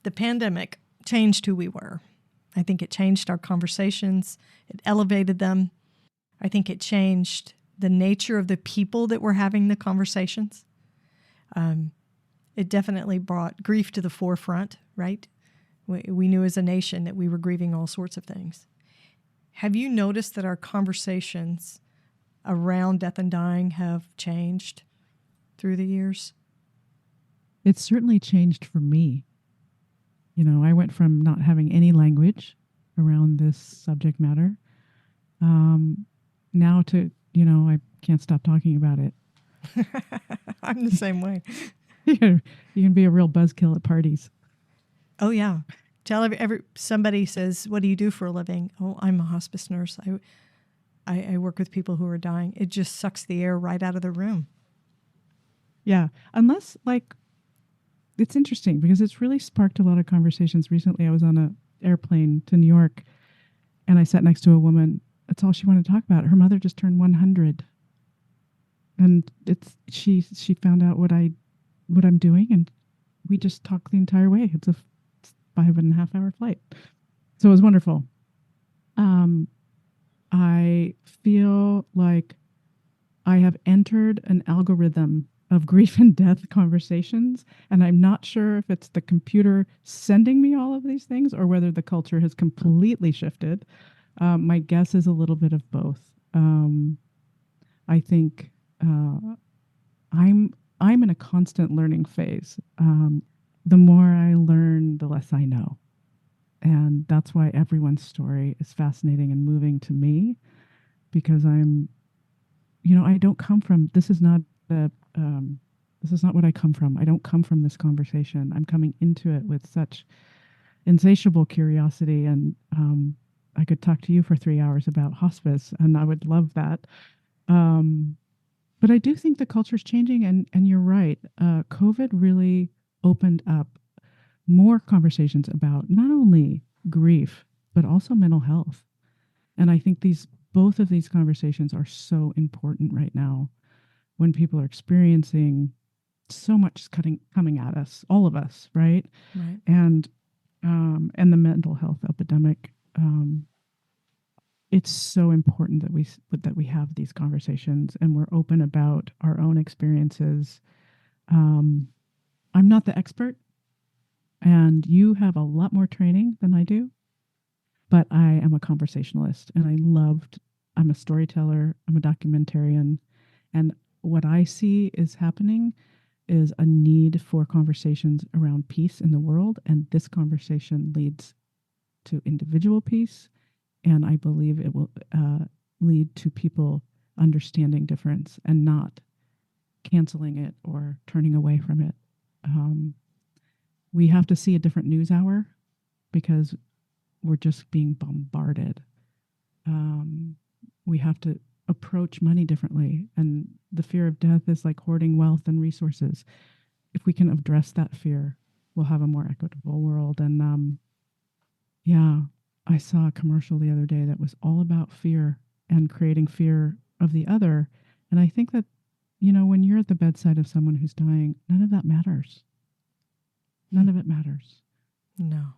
the pandemic changed who we were. I think it changed our conversations. It elevated them. I think it changed the nature of the people that were having the conversations. It definitely brought grief to the forefront, right? We knew as a nation that we were grieving all sorts of things. Have you noticed that our conversations around death and dying have changed through the years? It's certainly changed for me. I went from not having any language around this subject matter, now to, I can't stop talking about it. I'm the same way. You can be a real buzzkill at parties. Oh, yeah. Tell somebody says, what do you do for a living? Oh, I'm a hospice nurse. I work with people who are dying. It just sucks the air right out of the room. Yeah. Unless, it's interesting because it's really sparked a lot of conversations. Recently, I was on an airplane to New York and I sat next to a woman. That's all she wanted to talk about. Her mother just turned 100. And she found out what I'm doing, and we just talked the entire way. It's a 5.5-hour flight. So it was wonderful. I feel like I have entered an algorithm of grief and death conversations, and I'm not sure if it's the computer sending me all of these things or whether the culture has completely shifted. My guess is a little bit of both. I think I'm in a constant learning phase. The more I learn, the less I know. And that's why everyone's story is fascinating and moving to me, because I don't come from, this is not what I come from. I don't come from this conversation. I'm coming into it with such insatiable curiosity, and I could talk to you for 3 hours about hospice, and I would love that. But I do think the culture's changing, and you're right. COVID really opened up more conversations about not only grief, but also mental health. And I think both of these conversations are so important right now when people are experiencing so much coming at us, all of us, right? Right. And the mental health epidemic. It's so important that we have these conversations and we're open about our own experiences. I'm not the expert, and you have a lot more training than I do, But I am a conversationalist, and I'm a storyteller, I'm a documentarian, and what I see is happening is a need for conversations around peace in the world, and this conversation leads to individual peace, and I believe it will lead to people understanding difference and not canceling it or turning away from it. We have to see a different news hour because we're just being bombarded. We have to approach money differently, and the fear of death is like hoarding wealth and resources. If we can address that fear, we'll have a more equitable world. And I saw a commercial the other day that was all about fear and creating fear of the other. And I think that, when you're at the bedside of someone who's dying, none of that matters. None of it matters. No.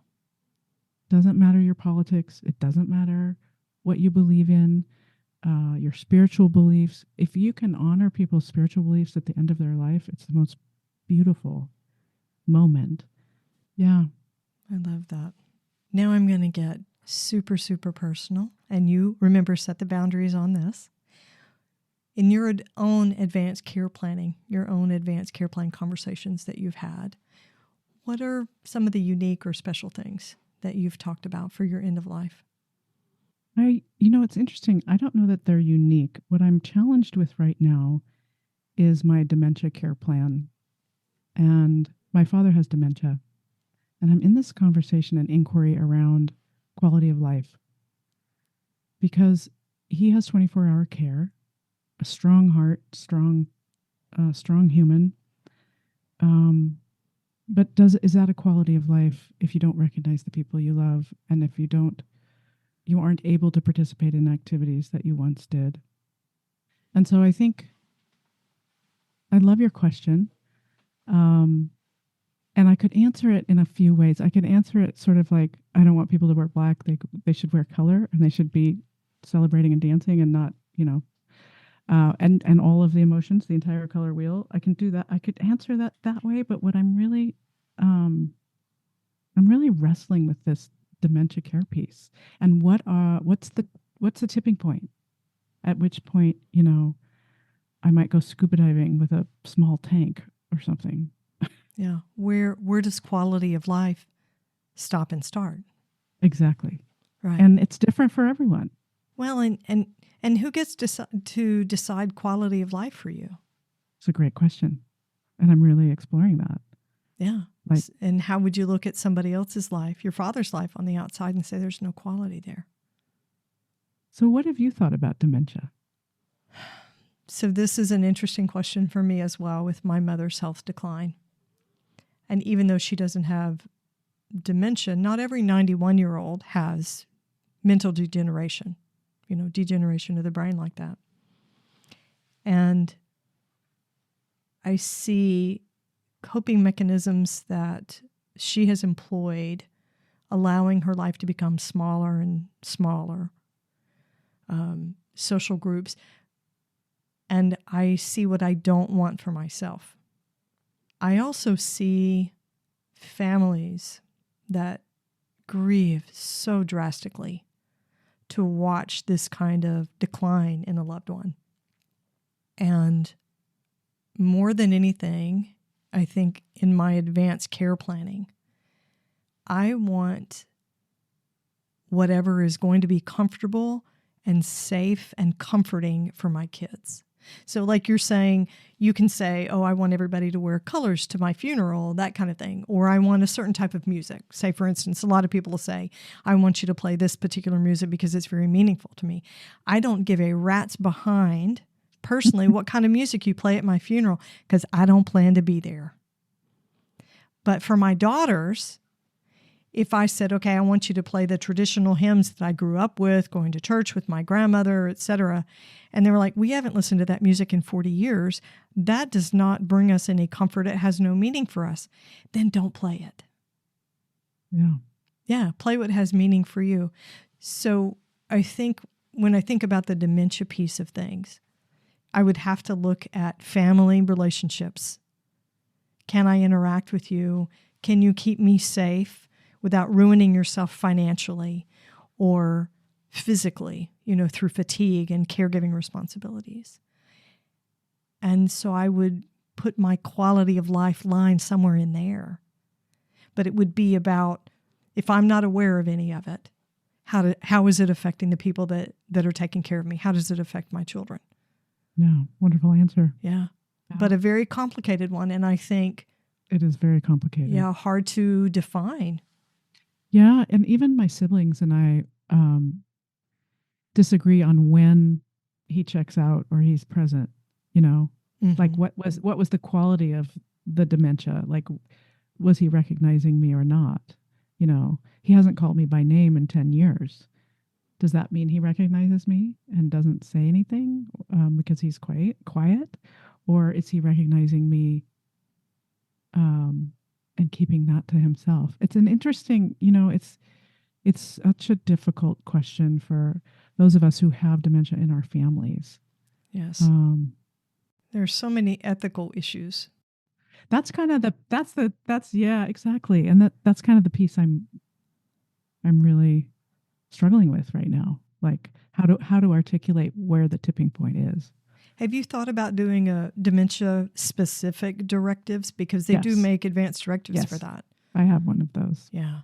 Doesn't matter your politics. It doesn't matter what you believe in, your spiritual beliefs. If you can honor people's spiritual beliefs at the end of their life, it's the most beautiful moment. Yeah. I love that. Now I'm going to get super, super personal. And you remember, set the boundaries on this. In your own advanced care planning, your own advanced care plan conversations that you've had, what are some of the unique or special things that you've talked about for your end of life? It's interesting. I don't know that they're unique. What I'm challenged with right now is my dementia care plan. And my father has dementia. And I'm in this conversation and inquiry around quality of life. Because he has 24-hour care, a strong heart, strong human. But is that a quality of life if you don't recognize the people you love, and if you aren't able to participate in activities that you once did? And so I think I love your question. And I could answer it in a few ways. I could answer it sort of like, I don't want people to wear black. They should wear color, and they should be celebrating and dancing and not, and all of the emotions, the entire color wheel. I can do that. I could answer that way. But what I'm really wrestling with this dementia care piece, and what's the tipping point? At which point, I might go scuba diving with a small tank or something. Yeah. Where does quality of life stop and start? Exactly. Right. And it's different for everyone. Well, and who gets to decide quality of life for you? It's a great question. And I'm really exploring that. Yeah. And how would you look at somebody else's life, your father's life, on the outside and say there's no quality there? So what have you thought about dementia? So this is an interesting question for me as well, with my mother's health decline. And even though she doesn't have dementia, not every 91-year-old has mental degeneration, degeneration of the brain like that. And I see coping mechanisms that she has employed, allowing her life to become smaller and smaller, social groups. And I see what I don't want for myself. I also see families that grieve so drastically to watch this kind of decline in a loved one. And more than anything, I think in my advanced care planning, I want whatever is going to be comfortable and safe and comforting for my kids. So like you're saying, you can say, I want everybody to wear colors to my funeral, that kind of thing. Or I want a certain type of music. Say, for instance, a lot of people will say, I want you to play this particular music because it's very meaningful to me. I don't give a rat's behind, personally, what kind of music you play at my funeral, because I don't plan to be there. But for my daughters, if I said, okay, I want you to play the traditional hymns that I grew up with, going to church with my grandmother, etc., and they were like, we haven't listened to that music in 40 years. That does not bring us any comfort. It has no meaning for us. Then don't play it. Yeah. Yeah, play what has meaning for you. So I think when I think about the dementia piece of things, I would have to look at family relationships. Can I interact with you? Can you keep me safe without ruining yourself financially? or physically, through fatigue and caregiving responsibilities. And so I would put my quality of life line somewhere in there. But it would be about, if I'm not aware of any of it, how is it affecting the people that are taking care of me? How does it affect my children? Yeah, wonderful answer. Yeah. But a very complicated one. And I think it is very complicated. Yeah, hard to define. Yeah, and even my siblings and I disagree on when he checks out or he's present. Like what was the quality of the dementia? Like, was he recognizing me or not? He hasn't called me by name in 10 years. Does that mean he recognizes me and doesn't say anything because he's quiet? Or is he recognizing me and keeping that to himself? It's an interesting, it's such a difficult question for those of us who have dementia in our families. Yes. There's so many ethical issues. That's kind of yeah, exactly. And that's kind of the piece I'm really struggling with right now. Like how to articulate where the tipping point is. Have you thought about doing a dementia specific directives? Because they do make advanced directives for that. I have one of those. Yeah.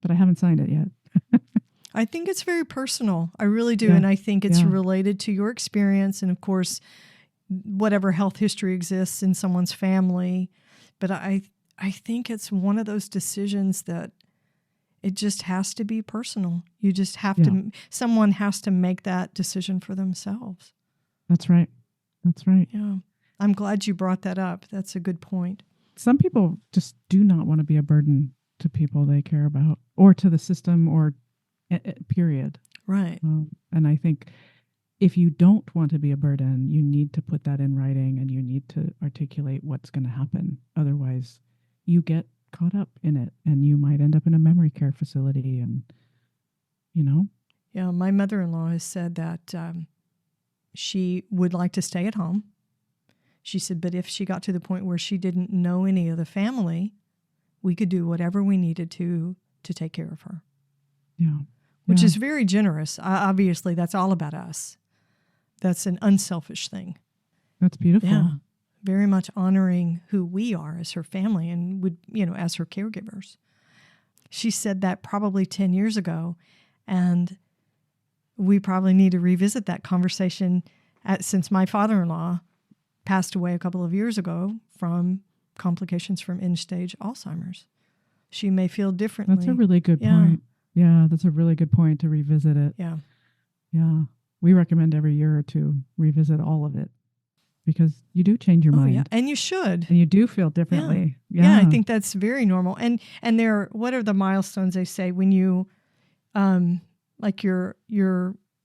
But I haven't signed it yet. I think it's very personal. I really do. Yeah. And I think it's related to your experience and, of course, whatever health history exists in someone's family. But I think it's one of those decisions that it just has to be personal. You just have to, someone has to make that decision for themselves. That's right. That's right. Yeah. I'm glad you brought that up. That's a good point. Some people just do not want to be a burden to people they care about or to the system or period. Right. And I think if you don't want to be a burden, you need to put that in writing and you need to articulate what's going to happen. Otherwise, you get caught up in it and you might end up in a memory care facility and, Yeah, my mother-in-law has said that she would like to stay at home. She said, but if she got to the point where she didn't know any of the family, we could do whatever we needed to take care of her. Yeah. Which is very generous. Obviously, that's all about us. That's an unselfish thing. That's beautiful. Yeah. Very much honoring who we are as her family and would, as her caregivers. She said that probably 10 years ago, and we probably need to revisit that conversation since my father-in-law passed away a couple of years ago from complications from end-stage Alzheimer's. She may feel differently. That's a really good point. Yeah, that's a really good point to revisit it. Yeah. Yeah. We recommend every year or two revisit all of it because you do change your mind. Yeah. And you should. And you do feel differently. Yeah, I think that's very normal. And what are the milestones they say when you, like your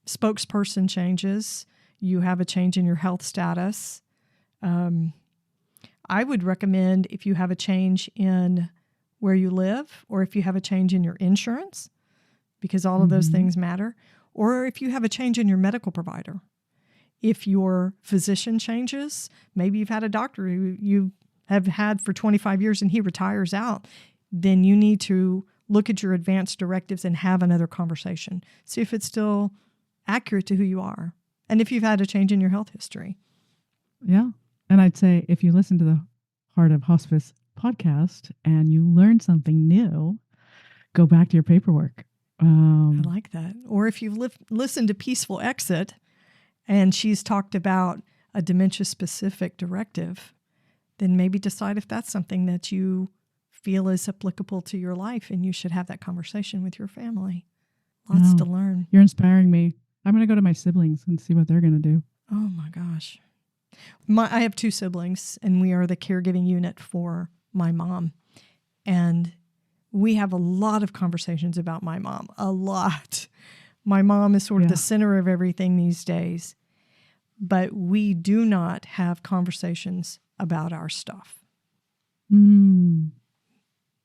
spokesperson changes, you have a change in your health status. I would recommend if you have a change in where you live or if you have a change in your insurance, because all of those things matter, or if you have a change in your medical provider. If your physician changes, maybe you've had a doctor who you have had for 25 years and he retires out, then you need to look at your advanced directives and have another conversation. See if it's still accurate to who you are and if you've had a change in your health history. Yeah. And I'd say if you listen to the Heart of Hospice podcast and you learn something new, go back to your paperwork. I like that. Or if you've listened to Peaceful Exit and she's talked about a dementia-specific directive, then maybe decide if that's something that you feel is applicable to your life and you should have that conversation with your family. Lots to learn. You're inspiring me. I'm going to go to my siblings and see what they're going to do. Oh, my gosh. I have 2 siblings, and we are the caregiving unit for my mom. And we have a lot of conversations about my mom, a lot. My mom is sort of the center of everything these days. But we do not have conversations about our stuff. There's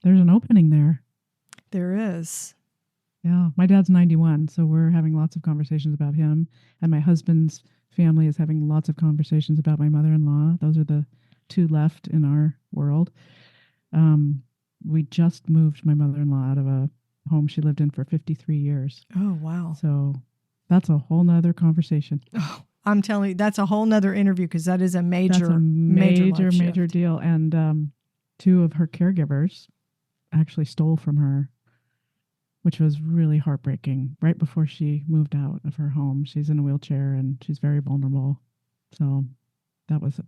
an opening there. There is. Yeah. My dad's 91, so we're having lots of conversations about him. And my husband's family is having lots of conversations about my mother-in-law. Those are the 2 left in our world. We just moved my mother-in-law out of a home she lived in for 53 years. Oh, wow. So that's a whole nother conversation. Oh, I'm telling you, that's a whole nother interview because that is a major, That's a major major deal. And two of her caregivers actually stole from her, which was really heartbreaking. Right before she moved out of her home, she's in a wheelchair and she's very vulnerable. So that was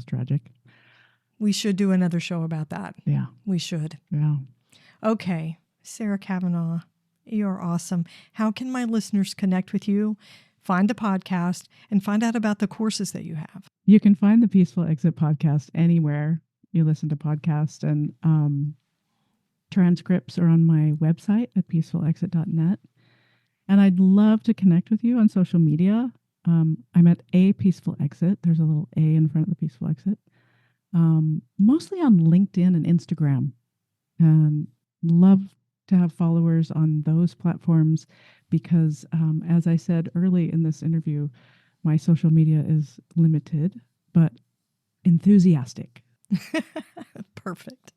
tragic. We should do another show about that. Yeah, We should. yeah. Okay, Sarah Cavanaugh, you're awesome. How can my listeners connect with you, find the podcast, and find out about the courses that you have? You can find the Peaceful Exit podcast anywhere you listen to podcasts, and transcripts are on my website at peacefulexit.net. And I'd love to connect with you on social media. I'm at A Peaceful Exit. There's a little A in front of the Peaceful Exit. Mostly on LinkedIn and Instagram. And love to have followers on those platforms because, as I said early in this interview, my social media is limited, but enthusiastic. Perfect.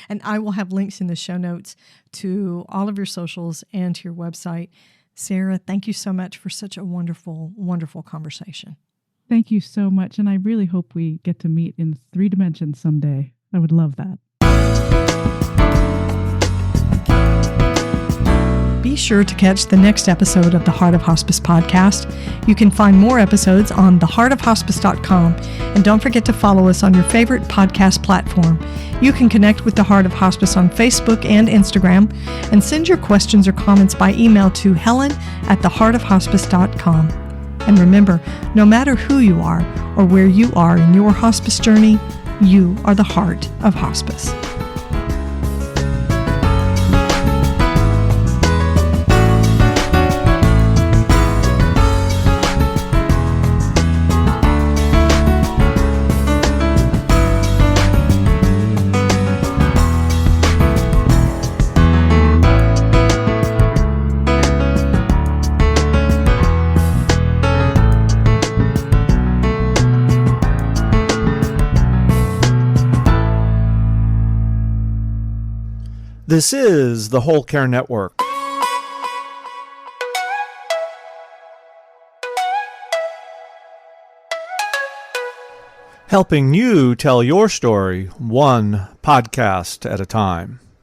And I will have links in the show notes to all of your socials and to your website. Sarah, thank you so much for such a wonderful, wonderful conversation. Thank you so much. And I really hope we get to meet in 3 dimensions someday. I would love that. Be sure to catch the next episode of the Heart of Hospice podcast. You can find more episodes on theheartofhospice.com. And don't forget to follow us on your favorite podcast platform. You can connect with the Heart of Hospice on Facebook and Instagram and send your questions or comments by email to helen@theheartofhospice.com. And remember, no matter who you are or where you are in your hospice journey, you are the heart of hospice. This is the Whole Care Network. Helping you tell your story one podcast at a time.